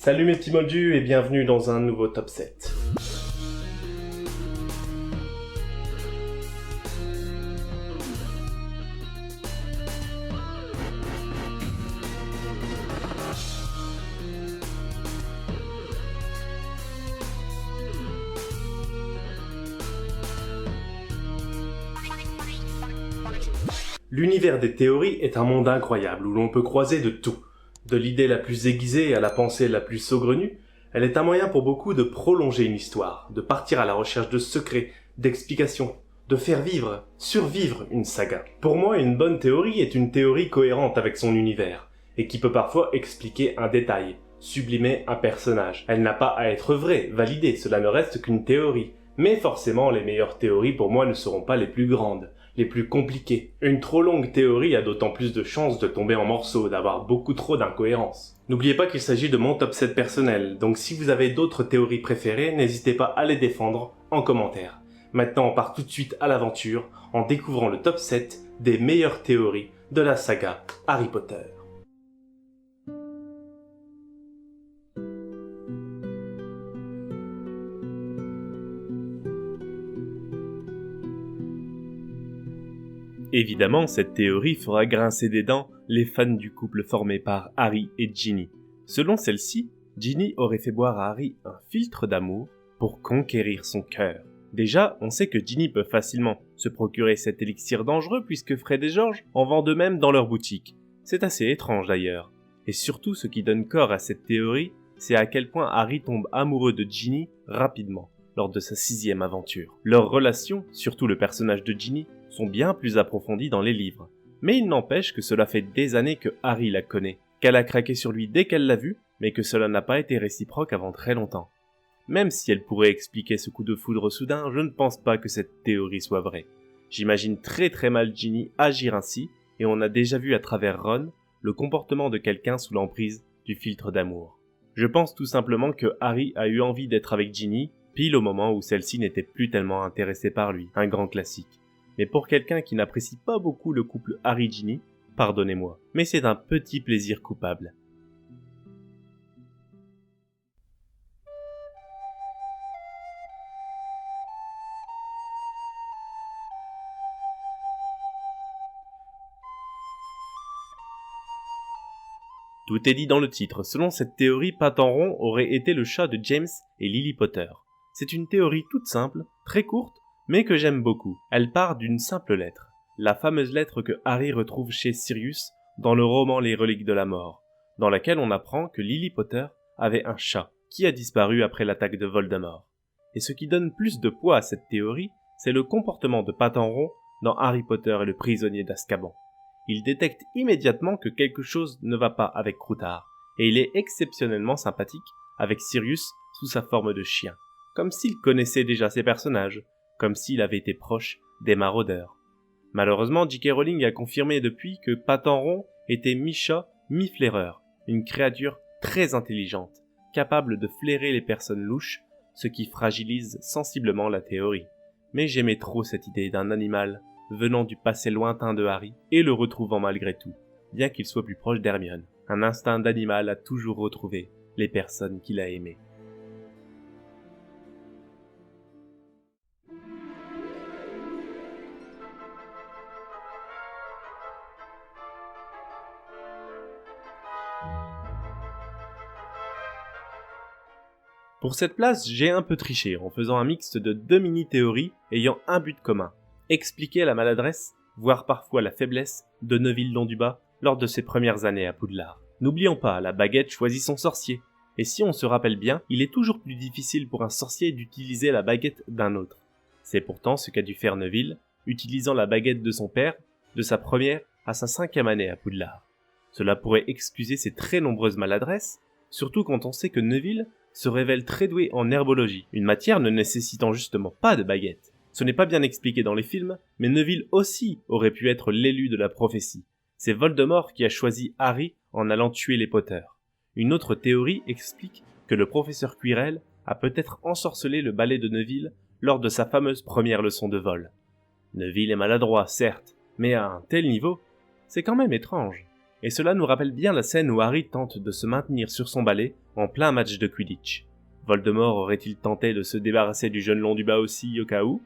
Salut mes petits moldus et bienvenue dans un nouveau top 7. L'univers des théories est un monde incroyable où l'on peut croiser de tout. De l'idée la plus aiguisée à la pensée la plus saugrenue, elle est un moyen pour beaucoup de prolonger une histoire, de partir à la recherche de secrets, d'explications, de faire vivre, survivre une saga. Pour moi, une bonne théorie est une théorie cohérente avec son univers, et qui peut parfois expliquer un détail, sublimer un personnage. Elle n'a pas à être vraie, validée, cela ne reste qu'une théorie. Mais forcément, les meilleures théories pour moi ne seront pas les plus grandes, les plus compliquées. Une trop longue théorie a d'autant plus de chances de tomber en morceaux, d'avoir beaucoup trop d'incohérences. N'oubliez pas qu'il s'agit de mon top 7 personnel, donc si vous avez d'autres théories préférées, n'hésitez pas à les défendre en commentaire. Maintenant, on part tout de suite à l'aventure en découvrant le top 7 des meilleures théories de la saga Harry Potter. Évidemment, cette théorie fera grincer des dents les fans du couple formé par Harry et Ginny. Selon celle-ci, Ginny aurait fait boire à Harry un filtre d'amour pour conquérir son cœur. Déjà, on sait que Ginny peut facilement se procurer cet élixir dangereux puisque Fred et George en vendent eux-mêmes dans leur boutique. C'est assez étrange d'ailleurs. Et surtout, ce qui donne corps à cette théorie, c'est à quel point Harry tombe amoureux de Ginny rapidement, lors de sa 6e aventure. Leur relation, surtout le personnage de Ginny, sont bien plus approfondis dans les livres. Mais il n'empêche que cela fait des années que Harry la connaît, qu'elle a craqué sur lui dès qu'elle l'a vu, mais que cela n'a pas été réciproque avant très longtemps. Même si elle pourrait expliquer ce coup de foudre soudain, je ne pense pas que cette théorie soit vraie. J'imagine très mal Ginny agir ainsi, et on a déjà vu à travers Ron le comportement de quelqu'un sous l'emprise du filtre d'amour. Je pense tout simplement que Harry a eu envie d'être avec Ginny, pile au moment où celle-ci n'était plus tellement intéressée par lui, un grand classique. Mais pour quelqu'un qui n'apprécie pas beaucoup le couple Harry-Ginny, pardonnez-moi, mais c'est un petit plaisir coupable. Tout est dit dans le titre. Selon cette théorie, Patenron aurait été le chat de James et Lily Potter. C'est une théorie toute simple, très courte, mais que j'aime beaucoup. Elle part d'une simple lettre. La fameuse lettre que Harry retrouve chez Sirius dans le roman Les Reliques de la Mort, dans laquelle on apprend que Lily Potter avait un chat qui a disparu après l'attaque de Voldemort. Et ce qui donne plus de poids à cette théorie, c'est le comportement de Patenron dans Harry Potter et le prisonnier d'Azkaban. Il détecte immédiatement que quelque chose ne va pas avec Croutard, et il est exceptionnellement sympathique avec Sirius sous sa forme de chien, comme s'il connaissait déjà ses personnages, comme s'il avait été proche des maraudeurs. Malheureusement, J.K. Rowling a confirmé depuis que Patenron était mi-chat, mi-flaireur, une créature très intelligente, capable de flairer les personnes louches, ce qui fragilise sensiblement la théorie. Mais j'aimais trop cette idée d'un animal venant du passé lointain de Harry et le retrouvant malgré tout, bien qu'il soit plus proche d'Hermione. Un instinct d'animal a toujours retrouvé les personnes qu'il a aimées. Pour cette place, j'ai un peu triché en faisant un mix de 2 mini-théories ayant un but commun. Expliquer la maladresse, voire parfois la faiblesse, de Neville Londubat lors de ses premières années à Poudlard. N'oublions pas, la baguette choisit son sorcier. Et si on se rappelle bien, il est toujours plus difficile pour un sorcier d'utiliser la baguette d'un autre. C'est pourtant ce qu'a dû faire Neville, utilisant la baguette de son père, de sa première à sa 5e année à Poudlard. Cela pourrait excuser ses très nombreuses maladresses, surtout quand on sait que Neville se révèle très doué en herbologie, une matière ne nécessitant justement pas de baguette. Ce n'est pas bien expliqué dans les films, mais Neville aussi aurait pu être l'élu de la prophétie. C'est Voldemort qui a choisi Harry en allant tuer les Potter. Une autre théorie explique que le professeur Quirrell a peut-être ensorcelé le balai de Neville lors de sa fameuse première leçon de vol. Neville est maladroit, certes, mais à un tel niveau, c'est quand même étrange. et cela nous rappelle bien la scène où Harry tente de se maintenir sur son balai en plein match de Quidditch. Voldemort aurait-il tenté de se débarrasser du jeune Londubat aussi au cas où?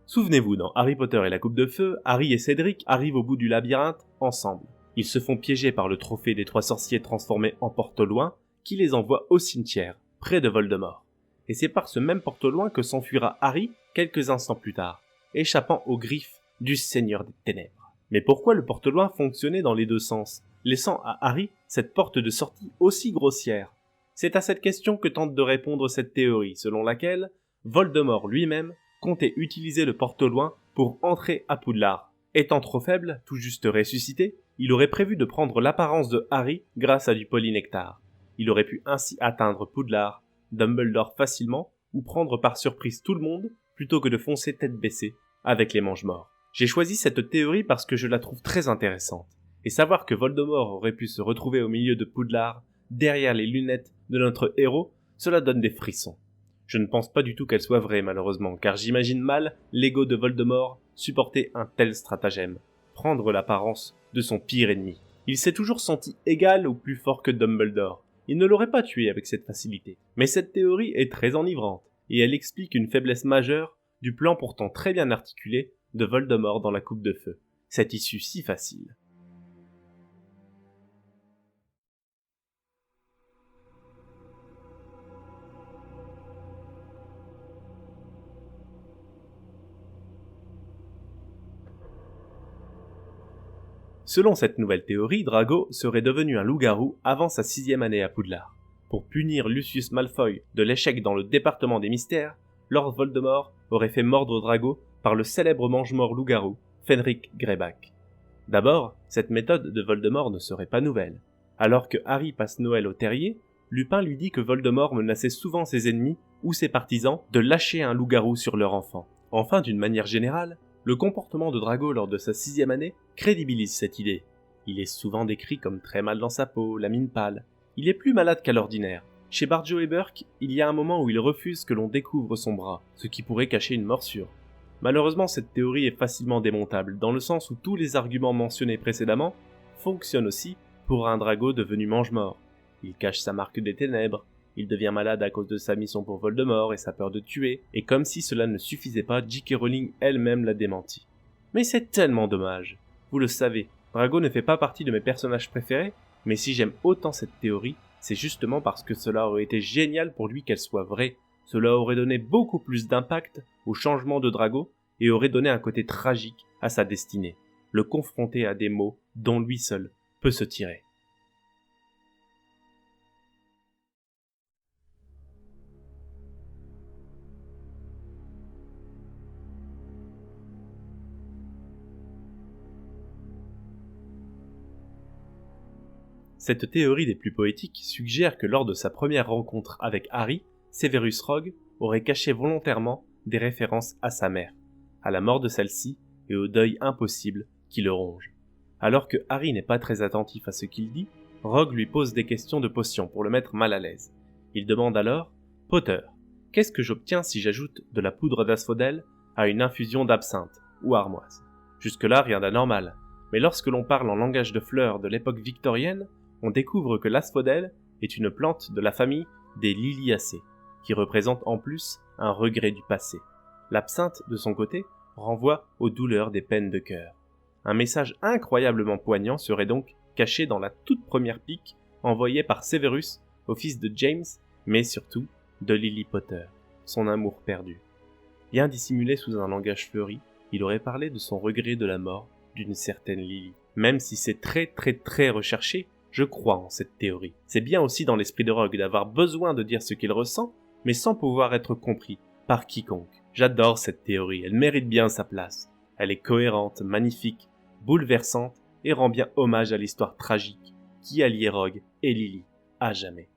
Souvenez-vous, dans Harry Potter et la Coupe de Feu, Harry et Cédric arrivent au bout du labyrinthe ensemble. Ils se font piéger par le trophée des 3 sorciers transformés en porte-au-loin qui les envoie au cimetière, près de Voldemort. Et c'est par ce même porte-au-loin que s'enfuira Harry quelques instants plus tard, échappant aux griffes du Seigneur des Ténèbres. Mais pourquoi le porte-au-loin fonctionnait dans les deux sens, laissant à Harry cette porte de sortie aussi grossière? C'est à cette question que tente de répondre cette théorie, selon laquelle Voldemort lui-même comptait utiliser le porte-au-loin pour entrer à Poudlard. Étant trop faible, tout juste ressuscité, il aurait prévu de prendre l'apparence de Harry grâce à du polynectar. Il aurait pu ainsi atteindre Poudlard, Dumbledore facilement, ou prendre par surprise tout le monde, plutôt que de foncer tête baissée, avec les Mange-Morts. J'ai choisi cette théorie parce que je la trouve très intéressante, et savoir que Voldemort aurait pu se retrouver au milieu de Poudlard, derrière les lunettes de notre héros, cela donne des frissons. Je ne pense pas du tout qu'elle soit vraie malheureusement, car j'imagine mal l'ego de Voldemort supporter un tel stratagème, prendre l'apparence de son pire ennemi. Il s'est toujours senti égal ou plus fort que Dumbledore. Il ne l'aurait pas tué avec cette facilité. Mais cette théorie est très enivrante, et elle explique une faiblesse majeure du plan pourtant très bien articulé de Voldemort dans la Coupe de Feu. Cette issue si facile. Selon cette nouvelle théorie, Drago serait devenu un loup-garou avant sa 6e année à Poudlard. Pour punir Lucius Malfoy de l'échec dans le département des mystères, Lord Voldemort aurait fait mordre Drago par le célèbre mange-mort loup-garou, Fenric Greyback. D'abord, cette méthode de Voldemort ne serait pas nouvelle. Alors que Harry passe Noël au terrier, Lupin lui dit que Voldemort menaçait souvent ses ennemis ou ses partisans de lâcher un loup-garou sur leur enfant. Enfin, d'une manière générale, le comportement de Drago lors de sa 6e année crédibilise cette idée. Il est souvent décrit comme très mal dans sa peau, la mine pâle. Il est plus malade qu'à l'ordinaire. Chez Barjo et Burke, il y a un moment où il refuse que l'on découvre son bras, ce qui pourrait cacher une morsure. Malheureusement, cette théorie est facilement démontable, dans le sens où tous les arguments mentionnés précédemment fonctionnent aussi pour un Drago devenu mange-mort. Il cache sa marque des ténèbres, il devient malade à cause de sa mission pour Voldemort et sa peur de tuer, et comme si cela ne suffisait pas, J.K. Rowling elle-même l'a démenti. Mais c'est tellement dommage. Vous le savez, Drago ne fait pas partie de mes personnages préférés, mais si j'aime autant cette théorie, c'est justement parce que cela aurait été génial pour lui qu'elle soit vraie. Cela aurait donné beaucoup plus d'impact au changement de Drago et aurait donné un côté tragique à sa destinée, le confronter à des maux dont lui seul peut se tirer. Cette théorie des plus poétiques suggère que lors de sa première rencontre avec Harry, Severus Rogue aurait caché volontairement des références à sa mère, à la mort de celle-ci et au deuil impossible qui le ronge. Alors que Harry n'est pas très attentif à ce qu'il dit, Rogue lui pose des questions de potions pour le mettre mal à l'aise. Il demande alors « Potter, qu'est-ce que j'obtiens si j'ajoute de la poudre d'asphodèle à une infusion d'absinthe ou armoise ?» Jusque-là, rien d'anormal, mais lorsque l'on parle en langage de fleurs de l'époque victorienne, on découvre que l'asphodèle est une plante de la famille des liliacées, qui représente en plus un regret du passé. L'absinthe, de son côté, renvoie aux douleurs des peines de cœur. Un message incroyablement poignant serait donc caché dans la toute première pique envoyée par Severus au fils de James, mais surtout de Lily Potter, son amour perdu. Bien dissimulé sous un langage fleuri, il aurait parlé de son regret de la mort d'une certaine Lily. Même si c'est très recherché, je crois en cette théorie. C'est bien aussi dans l'esprit de Rogue d'avoir besoin de dire ce qu'il ressent, mais sans pouvoir être compris par quiconque. J'adore cette théorie, elle mérite bien sa place. Elle est cohérente, magnifique, bouleversante et rend bien hommage à l'histoire tragique qui a lié Rogue et Lily à jamais.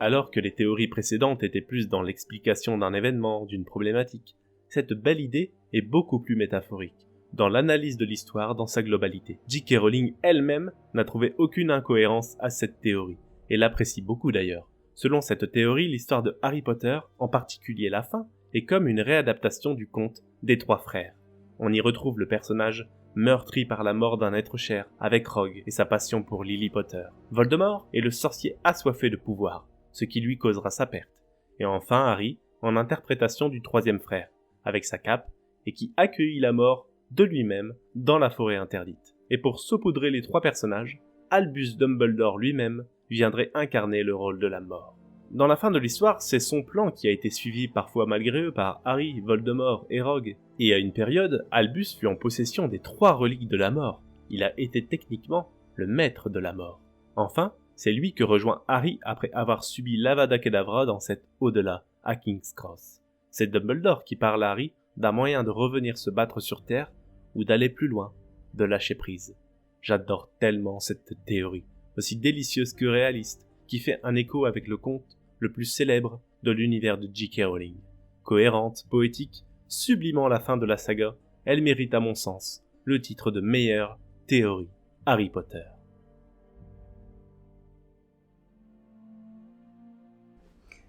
Alors que les théories précédentes étaient plus dans l'explication d'un événement, d'une problématique, cette belle idée est beaucoup plus métaphorique, dans l'analyse de l'histoire dans sa globalité. J.K. Rowling elle-même n'a trouvé aucune incohérence à cette théorie, et l'apprécie beaucoup d'ailleurs. Selon cette théorie, l'histoire de Harry Potter, en particulier la fin, est comme une réadaptation du conte des trois frères. On y retrouve le personnage meurtri par la mort d'un être cher, avec Rogue et sa passion pour Lily Potter. Voldemort est le sorcier assoiffé de pouvoir, ce qui lui causera sa perte. Et enfin Harry, en interprétation du troisième frère, avec sa cape, et qui accueillit la mort de lui-même dans la forêt interdite. Et pour saupoudrer les trois personnages, Albus Dumbledore lui-même viendrait incarner le rôle de la mort. Dans la fin de l'histoire, c'est son plan qui a été suivi parfois malgré eux par Harry, Voldemort et Rogue. Et à une période, Albus fut en possession des trois reliques de la mort. Il a été techniquement le maître de la mort. Enfin, c'est lui que rejoint Harry après avoir subi l'Avada Kedavra dans cet au-delà, à King's Cross. C'est Dumbledore qui parle à Harry d'un moyen de revenir se battre sur Terre ou d'aller plus loin, de lâcher prise. J'adore tellement cette théorie, aussi délicieuse que réaliste, qui fait un écho avec le conte le plus célèbre de l'univers de J.K. Rowling. Cohérente, poétique, sublimant la fin de la saga, elle mérite à mon sens le titre de meilleure théorie Harry Potter.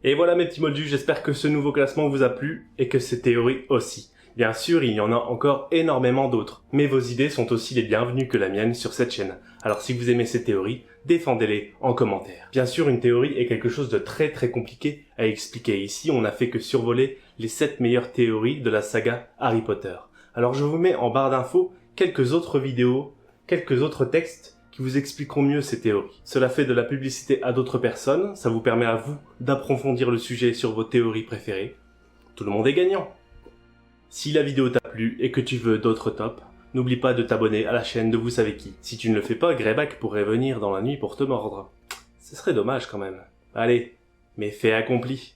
Et voilà mes petits moldus, j'espère que ce nouveau classement vous a plu et que ces théories aussi. Bien sûr, il y en a encore énormément d'autres, mais vos idées sont aussi les bienvenues que la mienne sur cette chaîne. Alors si vous aimez ces théories, défendez-les en commentaire. Bien sûr, une théorie est quelque chose de très compliqué à expliquer. Ici, on n'a fait que survoler les 7 meilleures théories de la saga Harry Potter. Alors je vous mets en barre d'infos quelques autres vidéos, quelques autres textes qui vous expliqueront mieux ces théories. Cela fait de la publicité à d'autres personnes, ça vous permet à vous d'approfondir le sujet sur vos théories préférées. Tout le monde est gagnant. Si la vidéo t'a plu et que tu veux d'autres tops, n'oublie pas de t'abonner à la chaîne de vous savez qui. Si tu ne le fais pas, Greyback pourrait venir dans la nuit pour te mordre. Ce serait dommage quand même. Allez, mais fait accompli.